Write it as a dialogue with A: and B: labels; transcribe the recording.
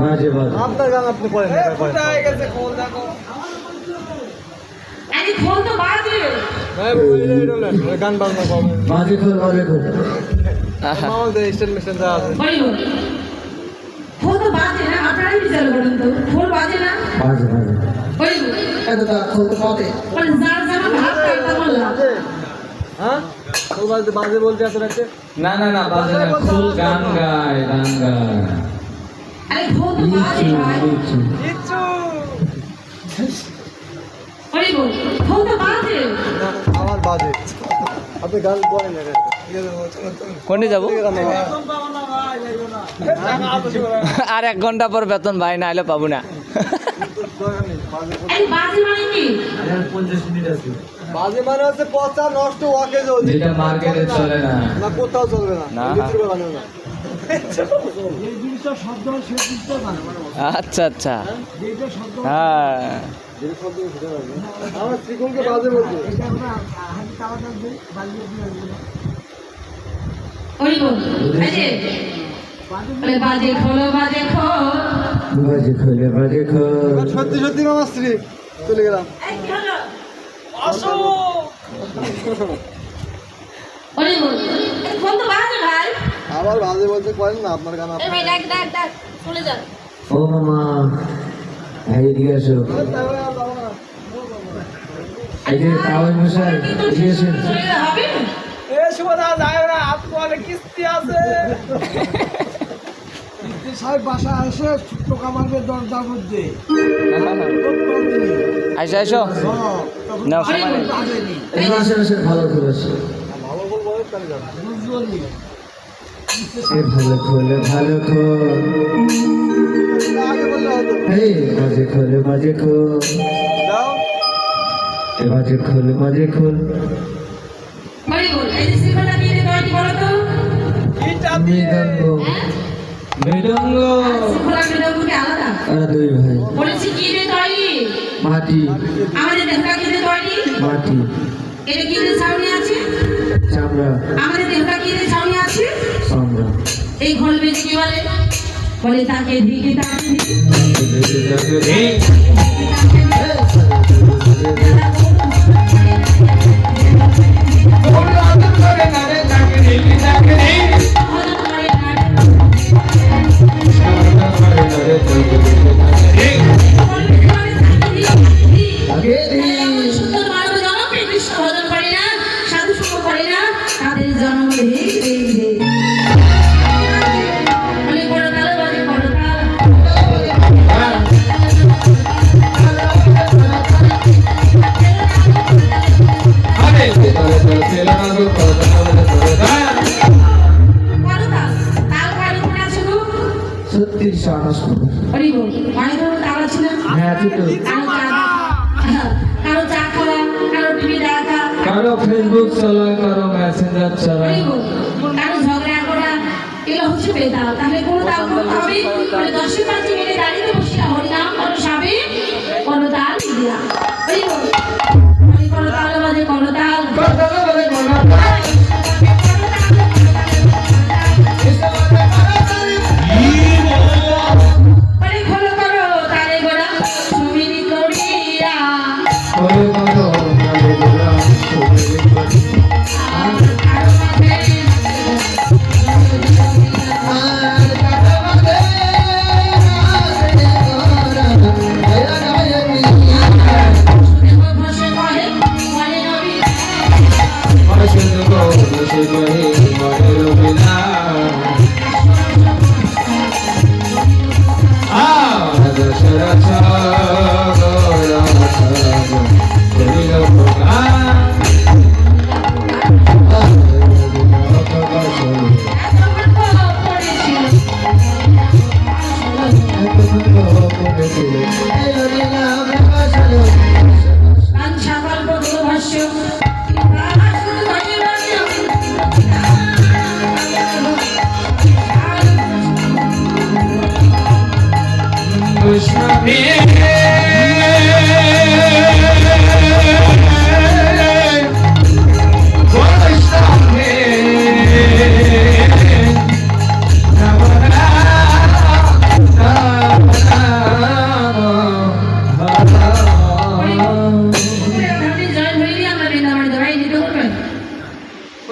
A: বাজে বাজে
B: আপনার গান আপনি পড়েন
C: কোথায় গেছে খোল দেখো
D: আরে খোল তো বাজে
B: গান বাজনা পাবেন
A: বাজে খোল
B: আমাদের স্টেন মেশিন যা আছে
D: বলিও খোল তো বাজে না আপনারাই বিচার করেন তো খোল বাজে না
A: বাজে বাজে
D: বলিও
A: এতটা খোল তো বাজে
D: বলে যার যার ভাত কাটতে বললা
B: হ্যাঁ খোল বাজে বাজে বলতে আছে রাখতে
A: না না না বাজে না খোল গান গায়
D: আরে খোল তো বাজে ভাই
C: কিচ্ছু
D: বলিও খোল তো বাজে
B: না, আমার বাজে আপনি গান পড়েন না
E: কোনে যাব আর 1 ঘন্টা পর বেতন ভাই না হলে পাবো না
D: আরে বাজে মানে কি
A: 50 মিনিট আছে
B: বাজে মানে হচ্ছে পচা নষ্ট ওয়াকে চলছে
A: যেটা মার্কেটে চলে না
B: না কোথাও চলবে না
E: না।
B: বিক্রি করে না
E: আচ্ছা আচ্ছা হ্যাঁ
B: আমার শ্রীকুলকে বাজে বলছে
D: বলিও আরে বলে বাজে খোলো বাজে খোল
A: বাজে খোলে বাজে খোল
B: সত্যি সত্যি মামা শ্রী চলে গেলাম
D: এই কি হলো
C: আসো
D: বলিও খোল তো বাজে ভাই
B: আবার বাজে বলছে করেন না আপনার গান
D: এই ভাই ডাক ডাক ডাক চলে যান
A: ও মামা এইদিকে আসো এই যে তাওয়াই মশাই এদিকে আসেন
D: চলে গেলে হবে
C: এ সুভদা যায় না আপনি অনেক কিস্তি আছে
B: সাহেব বাসা এসে টোকা মারবে দরজার মধ্যে
E: আইসো আইসো নাও সময় নেই।
A: এবার আসেন আসেন ভালো করে আসেন
B: ভালো বল বলে তাহলে যাবে
A: এই ভালো খোলে ভালো খোল
B: আগে বললে হতো
A: এই বাজে খোলে বাজে খোল
B: যাও
A: এ বাজে খোল বাজে খোল
D: বলিও এই যে সিফাটা দিয়ে দইটি বলো তো
C: ইটা দিয়ে
A: মৃদঙ্গ
D: সিফাটা মৃদঙ্গ কি আলাদা
A: আর দুই ভাই
D: বলেছি কি রে তৈরি
A: মাটি
D: আমাদের দেহটা কি রে তৈরি
A: মাটি
D: এটা কি রে সামনে আছে
A: চামড়া
D: আমাদের দেহটা কি রে সামনে আছে
A: চামড়া
D: এই ঘর বেঁচে কি বলে বলে তাকে দিকে তাকে সুন্দর মানব জন্ম কৃষ্ণ ভজন করে না সাধু সঙ্গ করে না তাদের জন্ম হে হে হে বলে করতাল বাজে করতাল করতাল তাল কার উপরে আছে গো
A: 36
D: বলি গো অনেক ধরনের তাল আছে না
A: হ্যাঁ ঠিক তো
D: কারো চা খাওয়া কারো টিভি দেখা
A: কারো ফেসবুক চালায় কারো মেসেঞ্জার চালায়
D: কারো ঝগড়া করা এগুলো হচ্ছে বেতাল তাহলে কোনো তাল করতে হবে মানে 10-5 মিনিট দাঁড়িয়ে বসে হরিনাম করো সাবে কোনো তাল দিয়া কোনো তাল বাজে কোনো তাল খোলো করো তালে গোড়া সুমিনি করিয়া
A: ওরে কত ভালো গোলাম
D: আরো মাঝে বসে কহে বলে নবী
E: Krishna